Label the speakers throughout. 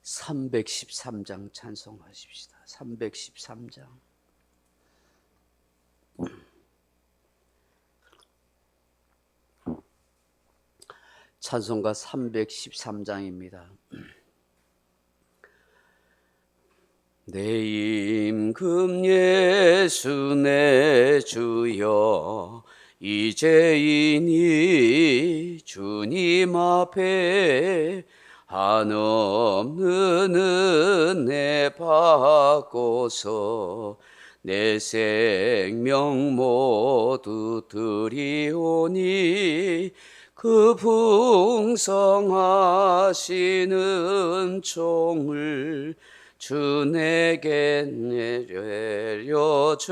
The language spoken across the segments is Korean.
Speaker 1: 313장 찬송하십시다. 313장. 찬송가 313장입니다. 내 임금 예수 내 주여, 이제이니 주님 앞에 한없는 은혜 받고서 내 생명 모두 드리오니 그 풍성하신 종을 주 내게 내려주소서.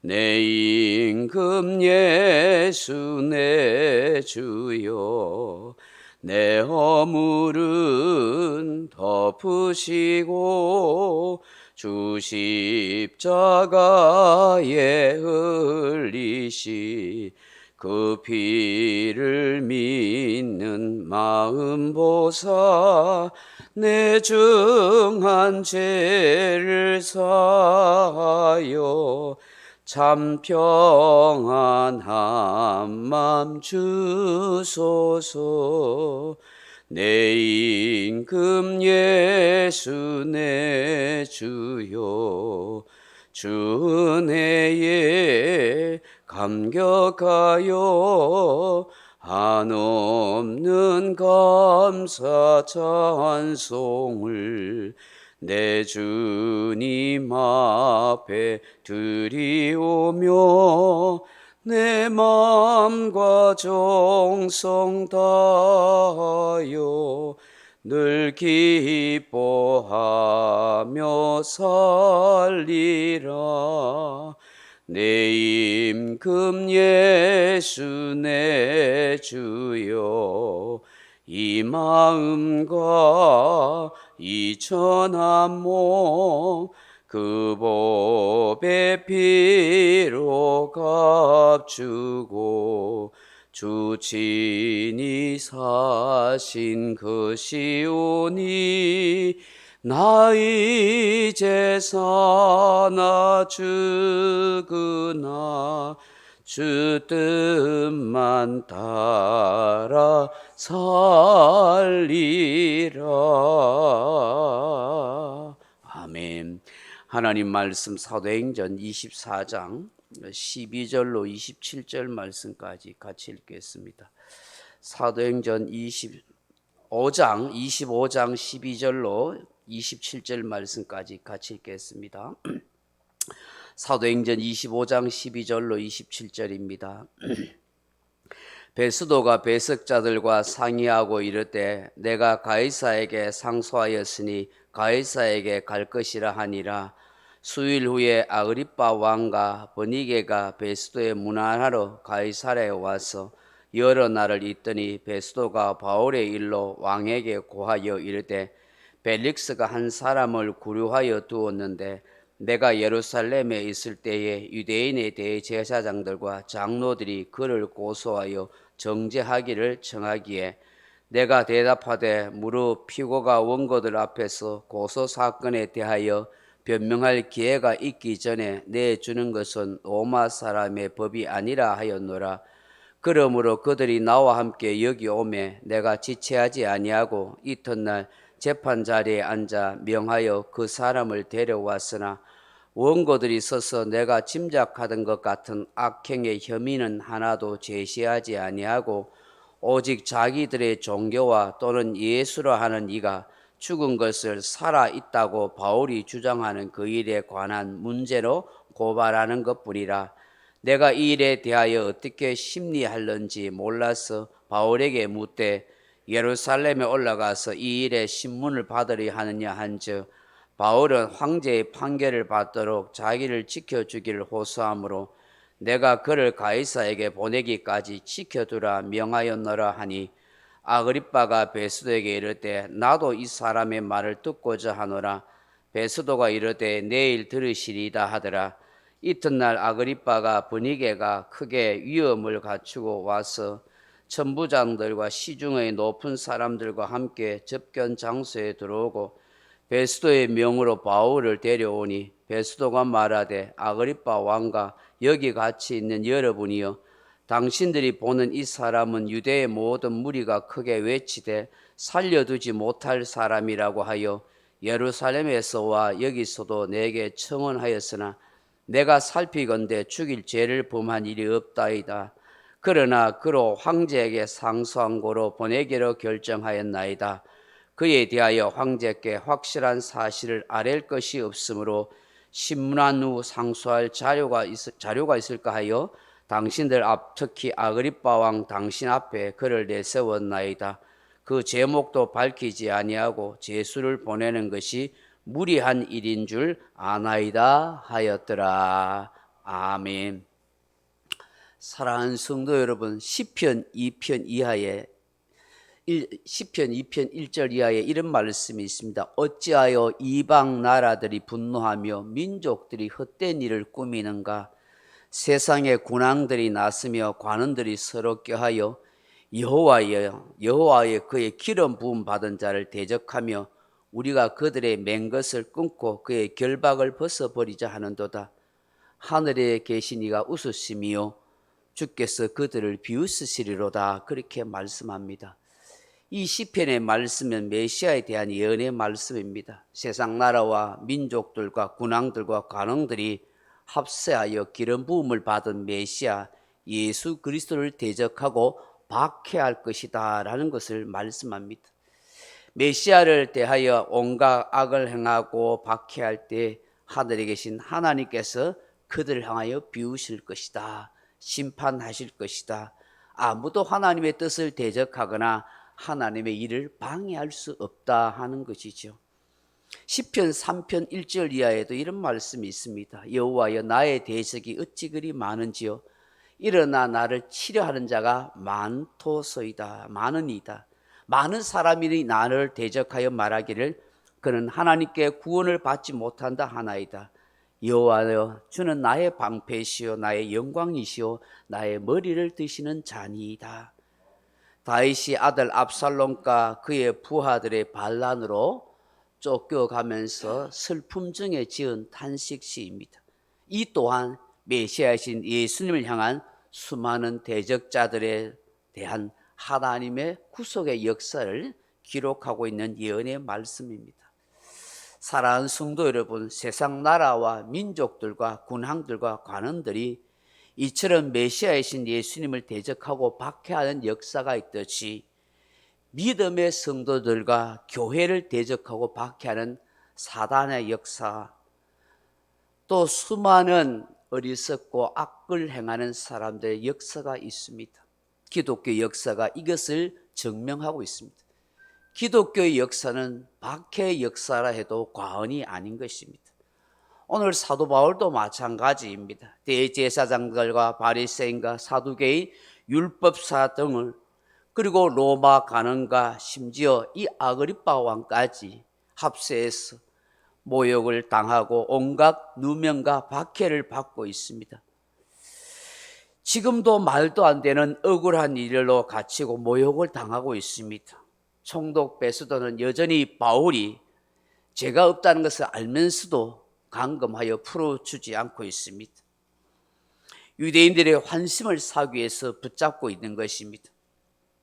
Speaker 1: 내 임금 예수 내 주여, 내 허물은 덮으시고 주 십자가에 흘리시 그 피를 믿는 마음 보사 내 중한 죄를 사하여 참 평안한 맘 주소서. 내 임금 예수 내 주여, 주 은혜에 감격하여 한없는 감사 찬송을 내 주님 앞에 드리오며 내 마음과 정성 다하여 늘 기뻐하며 살리라. 내 임금 예수 내 주여, 이 마음과 이 천한 몸 그 법의 피로 값주고 주 친히 사신 것이오니 나 이제 사나 죽으나 주 뜻만 따라 살리라. 아멘. 하나님 말씀 사도행전 24장 12절로 27절 말씀까지 같이 읽겠습니다. 사도행전 25장 12절로 27절 말씀까지 같이 읽겠습니다. 사도행전 25장 12절로 27절입니다. 베스도가 배석자들과 상의하고 이르되 내가 가이사에게 상소하였으니 가이사에게 갈 것이라 하니라. 수일 후에 아그리빠 왕과 버니게가 베스도에 문안하러 가이사랴에 와서 여러 날을 있더니 베스도가 바울의 일로 왕에게 고하여 이르되 벨릭스가 한 사람을 구류하여 두었는데 내가 예루살렘에 있을 때에 유대인의 대제사장들과 장로들이 그를 고소하여 정죄하기를 청하기에 내가 대답하되 무릇 피고가 원고들 앞에서 고소 사건에 대하여 변명할 기회가 있기 전에 내주는 것은 로마 사람의 법이 아니라 하였노라. 그러므로 그들이 나와 함께 여기 오매 내가 지체하지 아니하고 이튿날 재판 자리에 앉아 명하여 그 사람을 데려왔으나 원고들이 서서 내가 짐작하던 것 같은 악행의 혐의는 하나도 제시하지 아니하고 오직 자기들의 종교와 또는 예수라 하는 이가 죽은 것을 살아 있다고 바울이 주장하는 그 일에 관한 문제로 고발하는 것뿐이라. 내가 이 일에 대하여 어떻게 심리할는지 몰라서 바울에게 묻되 예루살렘에 올라가서 이 일에 신문을 받으려 하느냐 한즉 바울은 황제의 판결을 받도록 자기를 지켜주기를 호소하므로 내가 그를 가이사에게 보내기까지 지켜두라 명하였노라 하니 아그리빠가 베스도에게 이르되 나도 이 사람의 말을 듣고자 하노라. 베스도가 이르되 내일 들으시리이다 하더라. 이튿날 아그리빠가 분위기가 크게 위엄을 갖추고 와서 천부장들과 시중의 높은 사람들과 함께 접견 장소에 들어오고 베스도의 명으로 바울을 데려오니 베스도가 말하되 아그리빠 왕과 여기 같이 있는 여러분이여 당신들이 보는 이 사람은 유대의 모든 무리가 크게 외치되 살려두지 못할 사람이라고 하여 예루살렘에서와 여기서도 내게 청언하였으나 내가 살피건대 죽일 죄를 범한 일이 없다이다. 그러나 그로 황제에게 상소한 고로 보내기로 결정하였나이다. 그에 대하여 황제께 확실한 사실을 아랠 것이 없으므로 신문한 후 상소할 자료가 있을까 하여 당신들 앞 특히 아그리빠 왕 당신 앞에 그를 내세웠나이다. 그 제목도 밝히지 아니하고 제수를 보내는 것이 무리한 일인 줄 아나이다 하였더라. 아멘. 사랑하는 성도 여러분, 시편 2편 이하에 시편 2편 1절 이하에 이런 말씀이 있습니다. 어찌하여 이방 나라들이 분노하며 민족들이 헛된 일을 꾸미는가? 세상의 군왕들이 나서며 관원들이 서로 껴하여 여호와의 그의 기름 부음 받은 자를 대적하며 우리가 그들의 맨 것을 끊고 그의 결박을 벗어버리자 하는도다. 하늘에 계신 이가 웃으시며 주께서 그들을 비웃으시리로다. 그렇게 말씀합니다. 이 시편의 말씀은 메시아에 대한 예언의 말씀입니다. 세상 나라와 민족들과 군왕들과 관원들이 합세하여 기름 부음을 받은 메시아 예수 그리스도를 대적하고 박해할 것이다 라는 것을 말씀합니다. 메시아를 대하여 온갖 악을 행하고 박해할 때 하늘에 계신 하나님께서 그들을 향하여 비우실 것이다. 심판하실 것이다. 아무도 하나님의 뜻을 대적하거나 하나님의 일을 방해할 수 없다 하는 것이죠. 시편 3편 1절 이하에도 이런 말씀이 있습니다. 여호와여 나의 대적이 어찌 그리 많은지요. 일어나 나를 치려하는 자가 많도소이다. 많으니이다. 많은 사람이 나를 대적하여 말하기를 그는 하나님께 구원을 받지 못한다 하나이다. 여호와여 주는 나의 방패시요 나의 영광이시요 나의 머리를 드시는 자니이다. 다윗이 아들 압살롬과 그의 부하들의 반란으로 쫓겨가면서 슬픔 중에 지은 탄식시입니다. 이 또한 메시아이신 예수님을 향한 수많은 대적자들에 대한 하나님의 구속의 역사를 기록하고 있는 예언의 말씀입니다. 사랑하는 성도 여러분, 세상 나라와 민족들과 군왕들과 관원들이 이처럼 메시아이신 예수님을 대적하고 박해하는 역사가 있듯이 믿음의 성도들과 교회를 대적하고 박해하는 사단의 역사, 또 수많은 어리석고 악을 행하는 사람들의 역사가 있습니다. 기독교 역사가 이것을 증명하고 있습니다. 기독교의 역사는 박해의 역사라 해도 과언이 아닌 것입니다. 오늘 사도 바울도 마찬가지입니다. 대제사장들과 바리새인과 사두개인 율법사 등을 그리고 로마 관원과 심지어 이 아그리빠 왕까지 합세해서 모욕을 당하고 온갖 누명과 박해를 받고 있습니다. 지금도 말도 안 되는 억울한 일로 갇히고 모욕을 당하고 있습니다. 총독 베스도는 여전히 바울이 죄가 없다는 것을 알면서도 감금하여 풀어주지 않고 있습니다. 유대인들의 환심을 사기 위해서 붙잡고 있는 것입니다.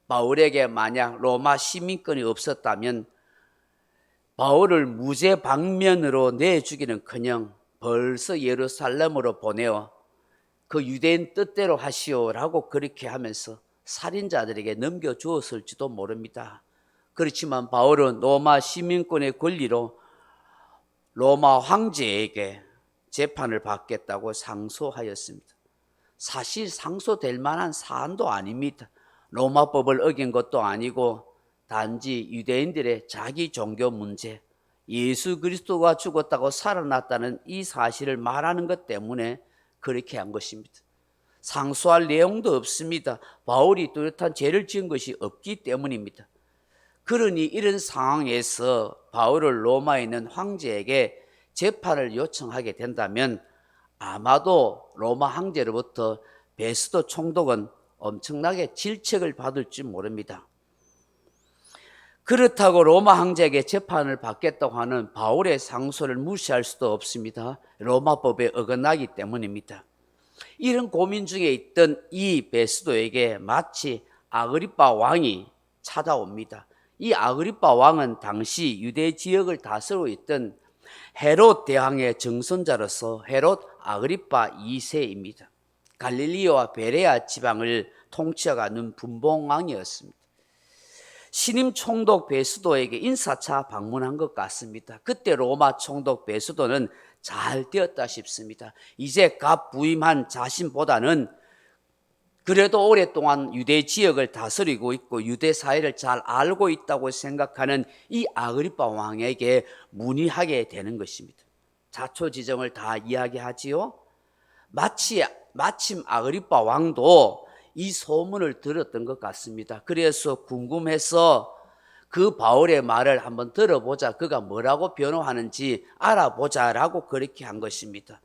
Speaker 1: 바울에게 만약 로마 시민권이 없었다면 바울을 무죄 방면으로 내주기는커녕 벌써 예루살렘으로 보내어 그 유대인 뜻대로 하시오라고 그렇게 하면서 살인자들에게 넘겨주었을지도 모릅니다. 그렇지만 바울은 로마 시민권의 권리로 로마 황제에게 재판을 받겠다고 상소하였습니다. 사실 상소될 만한 사안도 아닙니다. 로마법을 어긴 것도 아니고 단지 유대인들의 자기 종교 문제, 예수 그리스도가 죽었다고 살아났다는 이 사실을 말하는 것 때문에 그렇게 한 것입니다. 상소할 내용도 없습니다. 바울이 뚜렷한 죄를 지은 것이 없기 때문입니다. 그러니 이런 상황에서 바울을 로마에 있는 황제에게 재판을 요청하게 된다면 아마도 로마 황제로부터 베스도 총독은 엄청나게 질책을 받을지 모릅니다. 그렇다고 로마 황제에게 재판을 받겠다고 하는 바울의 상소를 무시할 수도 없습니다. 로마법에 어긋나기 때문입니다. 이런 고민 중에 있던 이 베스도에게 마치 아그리빠 왕이 찾아옵니다. 이 아그리빠 왕은 당시 유대 지역을 다스리고 있던 헤롯 대왕의 정손자로서 헤롯 아그리빠 2세입니다. 갈릴리와 베레아 지방을 통치해가는 분봉왕이었습니다. 신임 총독 베스도에게 인사차 방문한 것 같습니다. 그때 로마 총독 베스도는 잘 되었다 싶습니다. 이제 갓 부임한 자신보다는 그래도 오랫동안 유대 지역을 다스리고 있고 유대 사회를 잘 알고 있다고 생각하는 이 아그리빠 왕에게 문의하게 되는 것입니다. 자초지정을 다 이야기하지요. 마침 아그리빠 왕도 이 소문을 들었던 것 같습니다. 그래서 궁금해서 그 바울의 말을 한번 들어보자, 그가 뭐라고 변호하는지 알아보자라고 그렇게 한 것입니다.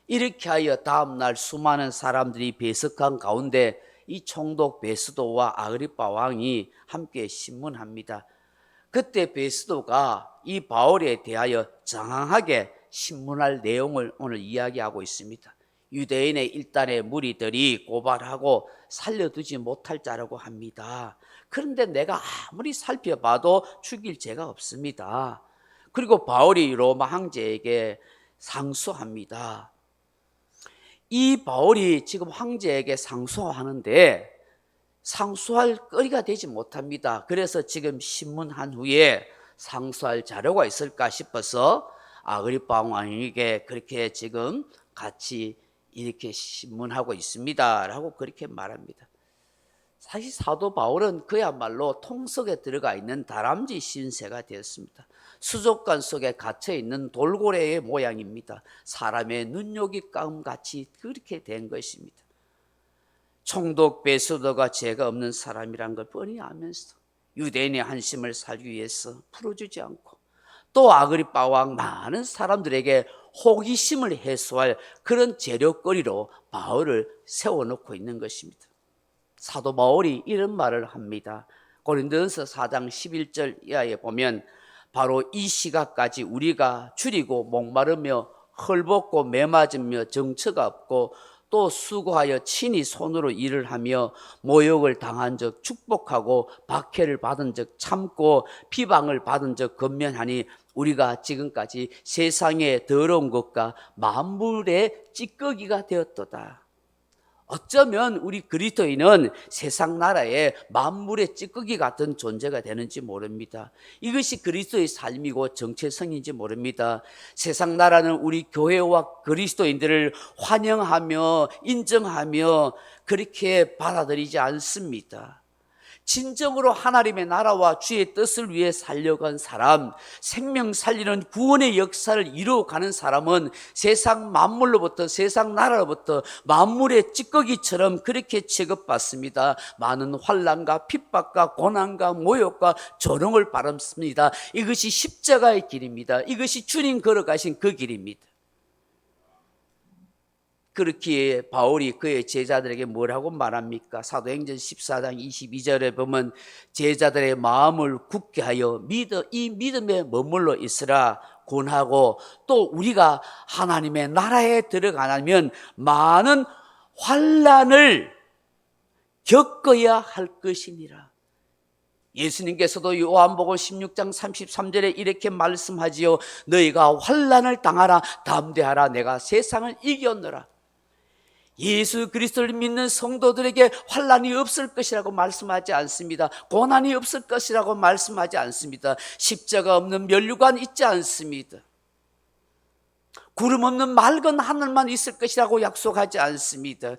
Speaker 1: 이렇게 하여 다음날 수많은 사람들이 배석한 가운데 이 총독 베스도와 아그리빠 왕이 함께 신문합니다. 그때 베스도가 이 바울에 대하여 장황하게 신문할 내용을 오늘 이야기하고 있습니다. 유대인의 일단의 무리들이 고발하고 살려두지 못할 자라고 합니다. 그런데 내가 아무리 살펴봐도 죽일 죄가 없습니다. 그리고 바울이 로마 황제에게 상소합니다. 이 바울이 지금 황제에게 상소하는데 상소할 거리가 되지 못합니다. 그래서 지금 신문한 후에 상소할 자료가 있을까 싶어서 아그리빠 왕에게 그렇게 지금 같이 이렇게 신문하고 있습니다 라고 그렇게 말합니다. 사실 사도 바울은 그야말로 통속에 들어가 있는 다람쥐 신세가 되었습니다. 수족관 속에 갇혀있는 돌고래의 모양입니다. 사람의 눈요깃감같이 그렇게 된 것입니다. 총독 베스도가 죄가 없는 사람이란 걸 뻔히 알면서 유대인의 한심을 살기 위해서 풀어주지 않고 또 아그리빠 왕 많은 사람들에게 호기심을 해소할 그런 재료거리로 바울을 세워놓고 있는 것입니다. 사도 바울이 이런 말을 합니다. 고린도전서 4장 11절 이하에 보면 바로 이 시각까지 우리가 줄이고 목마르며 헐벗고 매맞으며 정처가 없고 또 수고하여 친히 손으로 일을 하며 모욕을 당한 적 축복하고 박해를 받은 적 참고 비방을 받은 적 건면하니 우리가 지금까지 세상의 더러운 것과 만물의 찌꺼기가 되었도다. 어쩌면 우리 그리스도인은 세상 나라의 만물의 찌꺼기 같은 존재가 되는지 모릅니다. 이것이 그리스도의 삶이고 정체성인지 모릅니다. 세상 나라는 우리 교회와 그리스도인들을 환영하며 인정하며 그렇게 받아들이지 않습니다. 진정으로 하나님의 나라와 주의 뜻을 위해 살려간 사람, 생명 살리는 구원의 역사를 이루어가는 사람은 세상 만물로부터 세상 나라로부터 만물의 찌꺼기처럼 그렇게 취급받습니다. 많은 환난과 핍박과 고난과 모욕과 조롱을 받습니다. 이것이 십자가의 길입니다. 이것이 주님 걸어가신 그 길입니다. 그렇기에 바울이 그의 제자들에게 뭐라고 말합니까? 사도행전 14장 22절에 보면 제자들의 마음을 굳게 하여 이 믿음에 머물러 있으라 권하고 또 우리가 하나님의 나라에 들어가려면 많은 환난을 겪어야 할 것이니라. 예수님께서도 요한복음 16장 33절에 이렇게 말씀하지요. 너희가 환난을 당하라 담대하라 내가 세상을 이겼노라. 예수 그리스도를 믿는 성도들에게 환난이 없을 것이라고 말씀하지 않습니다. 고난이 없을 것이라고 말씀하지 않습니다. 십자가 없는 면류관 있지 않습니다. 구름 없는 맑은 하늘만 있을 것이라고 약속하지 않습니다.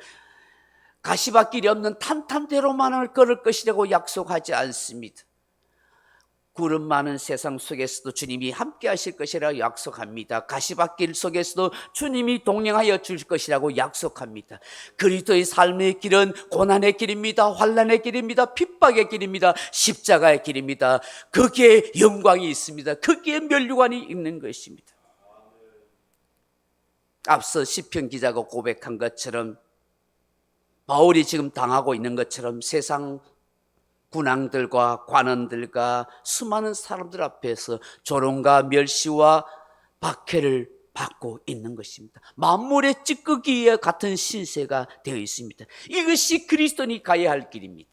Speaker 1: 가시밭길이 없는 탄탄대로만을 걸을 것이라고 약속하지 않습니다. 구름 많은 세상 속에서도 주님이 함께 하실 것이라고 약속합니다. 가시밭길 속에서도 주님이 동행하여 주실 것이라고 약속합니다. 그리스도의 삶의 길은 고난의 길입니다. 환난의 길입니다. 핍박의 길입니다. 십자가의 길입니다. 거기에 영광이 있습니다. 거기에 면류관이 있는 것입니다. 앞서 시편 기자가 고백한 것처럼 바울이 지금 당하고 있는 것처럼 세상 군왕들과 관원들과 수많은 사람들 앞에서 조롱과 멸시와 박해를 받고 있는 것입니다. 만물의 찌꺼기와 같은 신세가 되어 있습니다. 이것이 그리스도인이 가야 할 길입니다.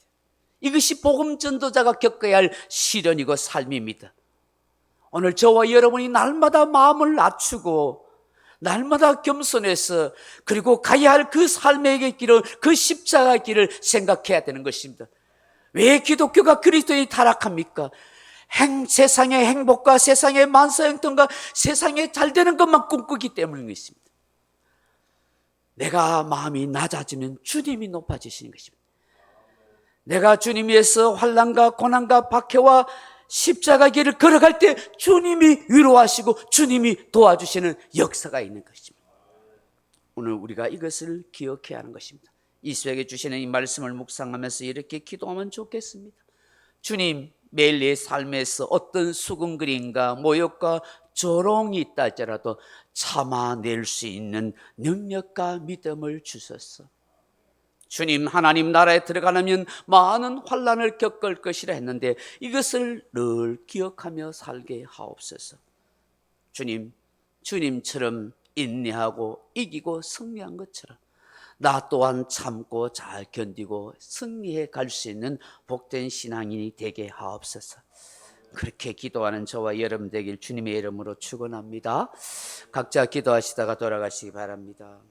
Speaker 1: 이것이 복음 전도자가 겪어야 할 시련이고 삶입니다. 오늘 저와 여러분이 날마다 마음을 낮추고 날마다 겸손해서 그리고 가야 할 그 삶의 길을, 그 십자가의 길을 생각해야 되는 것입니다. 왜 기독교가 그리스도인이 타락합니까? 세상의 행복과 세상의 만사형통과 세상에 잘되는 것만 꿈꾸기 때문인 것입니다. 내가 마음이 낮아지면 주님이 높아지시는 것입니다. 내가 주님 위해서 환난과 고난과 박해와 십자가 길을 걸어갈 때 주님이 위로하시고 주님이 도와주시는 역사가 있는 것입니다. 오늘 우리가 이것을 기억해야 하는 것입니다. 이 수에게 주시는 이 말씀을 묵상하면서 이렇게 기도하면 좋겠습니다. 주님, 매일 내 삶에서 어떤 수군거림과 모욕과 조롱이 있다 할지라도 참아낼 수 있는 능력과 믿음을 주소서. 주님, 하나님 나라에 들어가려면 많은 환난을 겪을 것이라 했는데 이것을 늘 기억하며 살게 하옵소서. 주님, 주님처럼 인내하고 이기고 승리한 것처럼 나 또한 참고 잘 견디고 승리해 갈 수 있는 복된 신앙인이 되게 하옵소서. 그렇게 기도하는 저와 여러분 되길 주님의 이름으로 축원합니다. 각자 기도하시다가 돌아가시기 바랍니다.